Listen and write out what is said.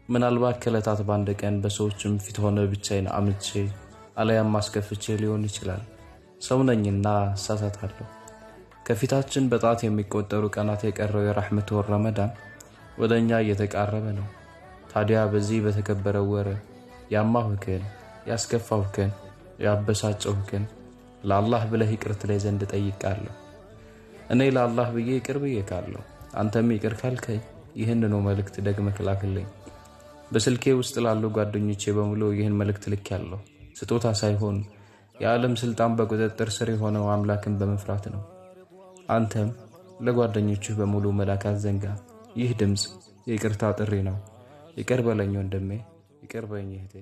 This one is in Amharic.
ምናልባት ከለታት ባንድ ቀን በሰዎችም ፊት ሆነ ብቻዬን አምቼ አለያም ማስከፍቼ ሊሆን ይችላል። ሰው ነኝና እሳሳታለሁ። ከፊታችን በጣት የሚቆጠሩ ቀናት የቀረው የረሕመት ወር ረመዳን ወደኛ እየተቃረበ ነው። ታዲያ በዚህ በተከበረው ወር ያማሁክን፣ ያስከፋሁክን፣ ያበሳጨሁክን ለአላህ ብለህ ይቅር ትለኝ ዘንድ ጠይቃለሁ። እኔ ለአላህ ብዬ ይቅር ብዬካለሁ። አንተም ይቅር ካልከኝ ይህንኑ መልእክት ደግመህ ላክልኝ። በስልኬ ውስጥ ላሉ ጓደኞቼ በሙሉ ይህን መልእክት ልኬያለሁ። ስጦታ ሳይሆን የዓለም ስልጣን በቁጥጥር ስር የሆነው አምላክን በመፍራት ነው። አንተም ለጓደኞችህ በሙሉ መላክ አትዘንጋ። ይህ ድምጽ የይቅርታ ጥሪ ነው። ይቅር በለኝ ወንድሜ፣ ይቅር በለኝ እህቴ።